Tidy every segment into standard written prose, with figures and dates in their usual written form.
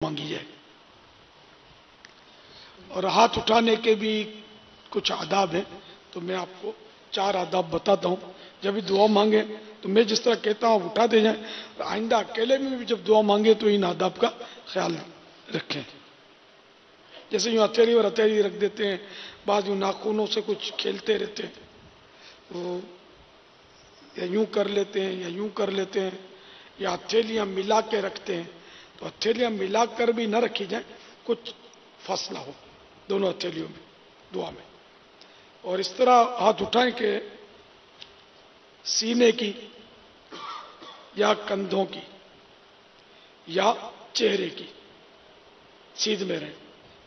مانگی جائے. اور ہاتھ اٹھانے کے بھی کچھ آداب ہیں، تو میں آپ کو 4 آداب بتاتا ہوں. جب بھی دعا مانگیں تو میں جس طرح کہتا ہوں اٹھا دے جائیں. آئندہ اکیلے میں بھی جب دعا مانگے تو ان آداب کا خیال رکھیں. جیسے یوں ہتھیلی اور ہتھیلی رکھ دیتے ہیں، بعض یوں ناخنوں سے کچھ کھیلتے رہتے ہیں، وہ یا یوں کر لیتے ہیں یا یوں کر لیتے ہیں، یا ہتھیلیاں ملا کے رکھتے ہیں. تو ہتھیلیاں ملا کر بھی نہ رکھی جائیں، کچھ فاصلہ ہو دونوں ہتھیلیوں میں دعا میں. اور اس طرح ہاتھ اٹھائیں کہ سینے کی یا کندھوں کی یا چہرے کی سیدھ میں رہیں،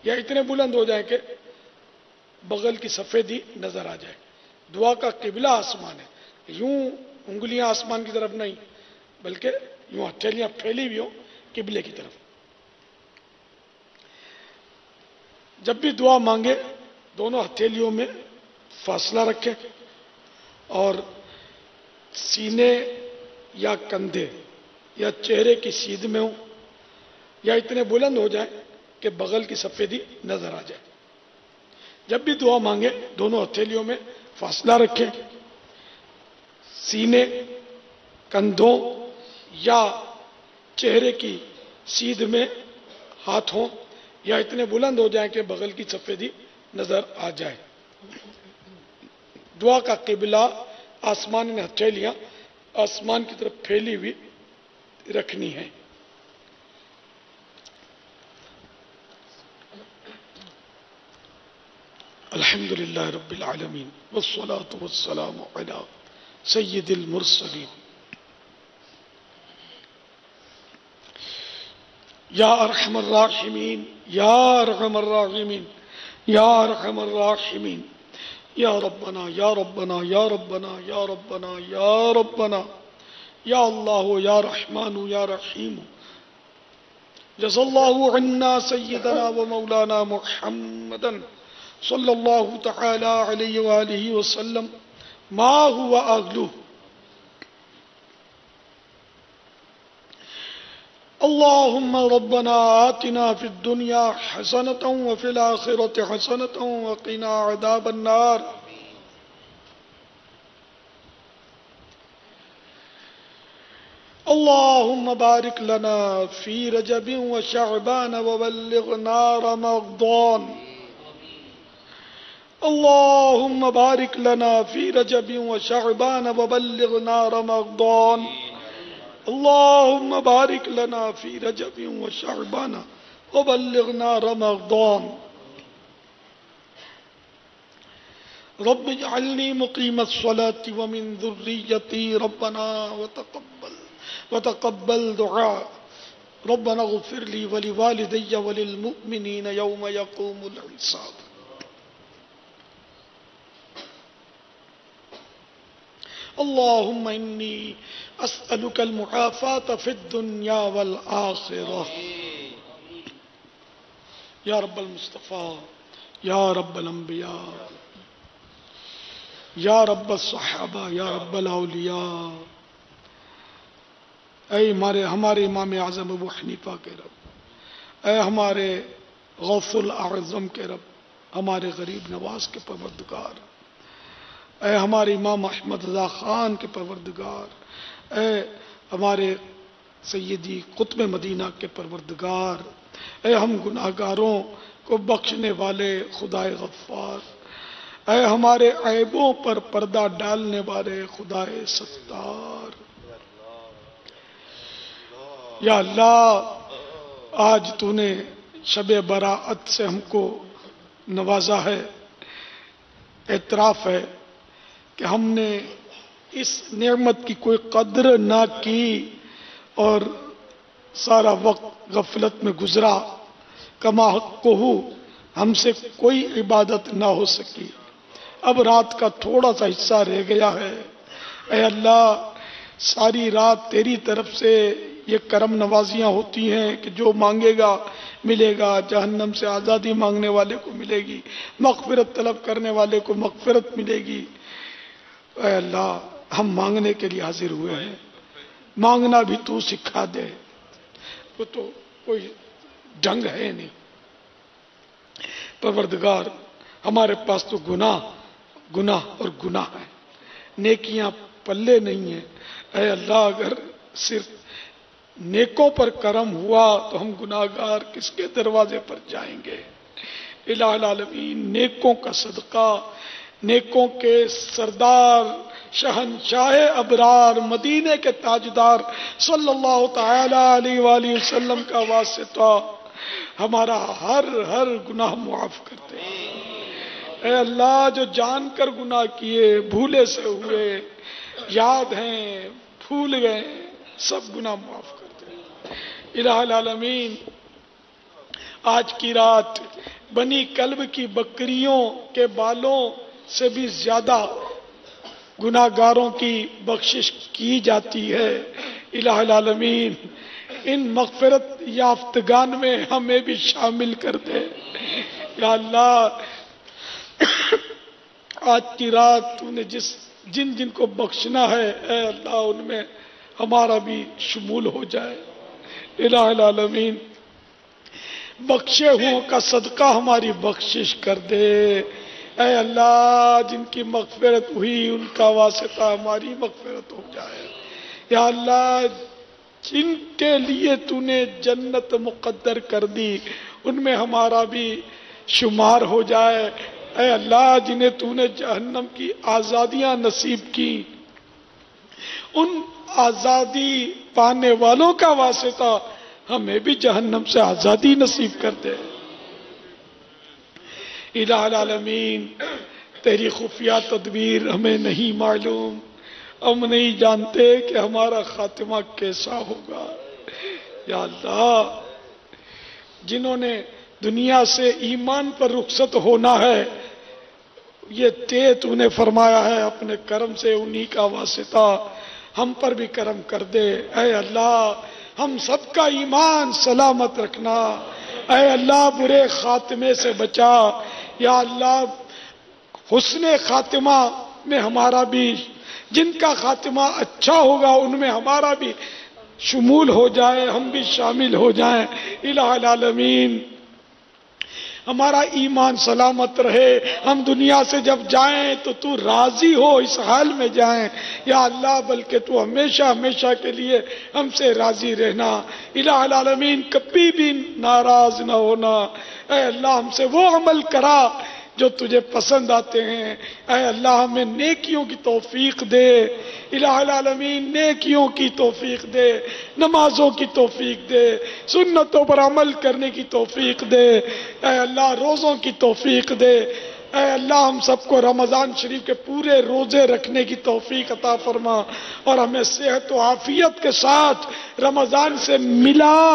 یا اتنے بلند ہو جائیں کہ بغل کی سفیدی نظر آ جائے. دعا کا قبلہ آسمان ہے، یوں انگلیاں آسمان کی طرف نہیں بلکہ یوں ہتھیلیاں پھیلی ہوئی ہوں قبلے کی طرف. جب بھی دعا مانگے دونوں ہتھیلیوں میں فاصلہ رکھیں اور سینے یا کندھے یا چہرے کی سیدھ میں ہوں یا اتنے بلند ہو جائیں کہ بغل کی سفیدی نظر آ جائے. جب بھی دعا مانگے دونوں ہتھیلیوں میں فاصلہ رکھیں، سینے، کندھوں یا چہرے کی سیدھ میں ہاتھ ہوں یا اتنے بلند ہو جائیں کہ بغل کی سفیدی نظر آ جائے. دعا کا قبلہ آسمان میں ہتھیلیاں آسمان کی طرف پھیلی ہوئی رکھنی ہے. الحمدللہ رب العالمین والصلاة والسلام علی سید المرسلین. یا ارحم الراحمین یا ارحم الراحمین یا ارحم الراحمین. یا ربنا یا ربنا یا ربنا یا ربنا یا ربنا یا اللہ یا رحمان یا رحیم. جزا اللہ عنا سیدنا و مولانا محمدا صلی اللہ تعالی علیہ وآلہ وسلم ما هو اہلہ. اللہم ربنا آتنا فی الدنیا حسنة وفی الآخرة حسنة وقنا عذاب النار. اللہم بارک لنا فی رجب وشعبان وبلغنا رمضان. اللہم بارک لنا فی رجب وشعبان وبلغنا رمضان. اللہم بارک لنا فی رجب وشعبان وبلغنا رمضان. رب اجعلنی مقیم الصلاة ومن ذریتی ربنا وتقبل دعاء. ربنا اغفر لی ولوالدی وللمؤمنین یوم یقوم الحساب. اللہم انی اسألک المعافاة فی الدنیا والآخرہ. یا رب المصطفیٰ یا رب الانبیاء یا رب الصحابہ یا رب الاولیاء. اے ہمارے امام اعظم ابو حنیفہ کے رب، اے ہمارے غوث الاعظم کے رب، ہمارے غریب نواز کے پروردگار، اے ہمارے امام احمد رضا خان کے پروردگار، اے ہمارے سیدی قطب مدینہ کے پروردگار، اے ہم گناہگاروں کو بخشنے والے خدائے غفار، اے ہمارے عیبوں پر پردہ ڈالنے والے خدائے ستار. یا اللہ آج تو نے شب براءت سے ہم کو نوازا ہے. اعتراف ہے کہ ہم نے اس نعمت کی کوئی قدر نہ کی اور سارا وقت غفلت میں گزرا. کما حقہ ہم سے کوئی عبادت نہ ہو سکی. اب رات کا تھوڑا سا حصہ رہ گیا ہے. اے اللہ ساری رات تیری طرف سے یہ کرم نوازیاں ہوتی ہیں کہ جو مانگے گا ملے گا. جہنم سے آزادی مانگنے والے کو ملے گی، مغفرت طلب کرنے والے کو مغفرت ملے گی. اے اللہ ہم مانگنے کے لیے حاضر ہوئے ہیں، مانگنا بھی تو سکھا دے. وہ تو کوئی ڈھنگ ہے نہیں۔ پروردگار ہمارے پاس تو گناہ اور گناہ ہے، نیکیاں پلے نہیں ہیں۔ اے اللہ اگر صرف نیکوں پر کرم ہوا تو ہم گناہگار کس کے دروازے پر جائیں گے؟ الہ العالمین، نیکوں کا صدقہ، نیکوں کے سردار شہنشاہ ابرار مدینے کے تاجدار صلی اللہ تعالی علیہ وآلہ وسلم کا واسطہ ہمارا ہر گناہ معاف کرتے ہیں۔ اے اللہ جو جان کر گناہ کیے، بھولے سے ہوئے، یاد ہیں، بھول گئے، سب گناہ معاف کرتے ہیں۔ الہ العالمین، آج کی رات بنی کلب کی بکریوں کے بالوں سے بھی زیادہ گناہگاروں کی بخشش کی جاتی ہے۔ الہ العالمین، ان مغفرت یافتگان میں ہمیں بھی شامل کر دے۔ یا اللہ، آج کی رات تو نے جن کو بخشنا ہے، اے اللہ ان میں ہمارا بھی شمول ہو جائے۔ الہ العالمین، بخشے ہوں کا صدقہ ہماری بخشش کر دے۔ اے اللہ، جن کی مغفرت ہوئی ان کا واسطہ ہماری مغفرت ہو جائے۔ یا اللہ، جن کے لیے تو نے جنت مقدر کر دی ان میں ہمارا بھی شمار ہو جائے۔ اے اللہ، جنہیں تو نے جہنم کی آزادیاں نصیب کی ان آزادی پانے والوں کا واسطہ ہمیں بھی جہنم سے آزادی نصیب کر دے۔ الہ العالمین، تیری خفیہ تدبیر ہمیں نہیں معلوم، ہم نہیں جانتے کہ ہمارا خاتمہ کیسا ہوگا۔ یا اللہ، جنہوں نے دنیا سے ایمان پر رخصت ہونا ہے، یہ تو نے فرمایا ہے اپنے کرم سے، انہی کا واسطہ ہم پر بھی کرم کر دے۔ اے اللہ، ہم سب کا ایمان سلامت رکھنا۔ اے اللہ، برے خاتمے سے بچا۔ یا اللہ، حسن خاتمہ میں ہمارا بھی، جن کا خاتمہ اچھا ہوگا ان میں ہمارا بھی شمول ہو جائے، ہم بھی شامل ہو جائیں۔ الہ العالمین، ہمارا ایمان سلامت رہے، ہم دنیا سے جب جائیں تو راضی ہو اس حال میں جائیں۔ یا اللہ، بلکہ تو ہمیشہ کے لیے ہم سے راضی رہنا۔ الہ العالمین، کبھی بھی ناراض نہ ہونا۔ اے اللہ، ہم سے وہ عمل کرا جو تجھے پسند آتے ہیں۔ اے اللہ، ہمیں نیکیوں کی توفیق دے۔ الہ العالمین، نیکیوں کی توفیق دے، نمازوں کی توفیق دے، سنتوں پر عمل کرنے کی توفیق دے۔ اے اللہ، روزوں کی توفیق دے۔ اے اللہ، ہم سب کو رمضان شریف کے پورے روزے رکھنے کی توفیق عطا فرما، اور ہمیں صحت و عافیت کے ساتھ رمضان سے ملا۔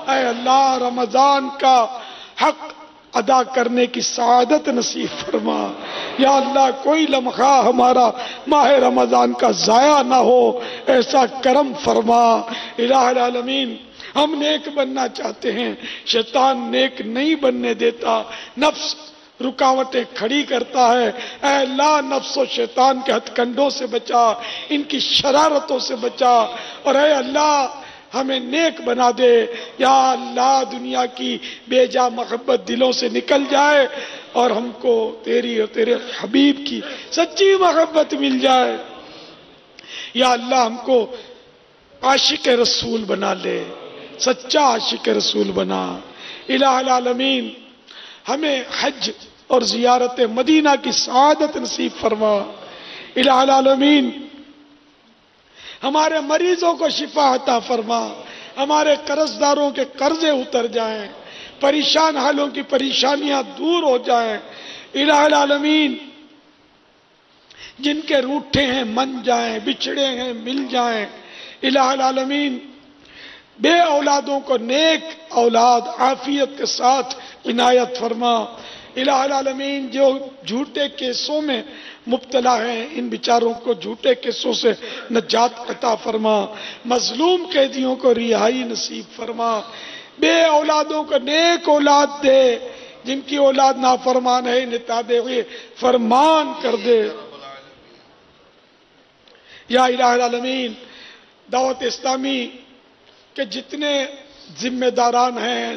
اے اللہ، رمضان کا حق ادا کرنے کی سعادت نصیب فرما۔ یا اللہ، کوئی لمحہ ہمارا ماہ رمضان کا ضائع نہ ہو، ایسا کرم فرما۔ الہ العالمین، ہم نیک بننا چاہتے ہیں، شیطان نیک نہیں بننے دیتا، نفس رکاوٹیں کھڑی کرتا ہے۔ اے اللہ، نفس و شیطان کے ہتھ کنڈوں سے بچا، ان کی شرارتوں سے بچا، اور اے اللہ ہمیں نیک بنا دے۔ یا اللہ، دنیا کی بے جا محبت دلوں سے نکل جائے اور ہم کو تیری اور تیرے حبیب کی سچی محبت مل جائے۔ یا اللہ، ہم کو عاشق رسول بنا لے، سچا عاشق رسول بنا۔ الہ العالمین، ہمیں حج اور زیارت مدینہ کی سعادت نصیب فرما۔ الہ العالمین، ہمارے مریضوں کو شفا عطا فرما، ہمارے قرض داروں کے قرضے اتر جائیں، پریشان حالوں کی پریشانیاں دور ہو جائیں۔ الہ العالمین، جن کے روٹھے ہیں من جائیں، بچھڑے ہیں مل جائیں۔ الہ العالمین، بے اولادوں کو نیک اولاد عافیت کے ساتھ عنایت فرما۔ الہ العالمین، جو جھوٹے کیسوں میں مبتلا ہیں ان بیچاروں کو جھوٹے کیسوں سے نجات عطا فرما۔ مظلوم قیدیوں کو رہائی نصیب فرما۔ بے اولادوں کو نیک اولاد دے، جن کی اولاد نافرمان ہے انہیں تابع فرمان کر دے۔ یا الہ العالمین، دعوت اسلامی کے جتنے ذمہ داران ہیں،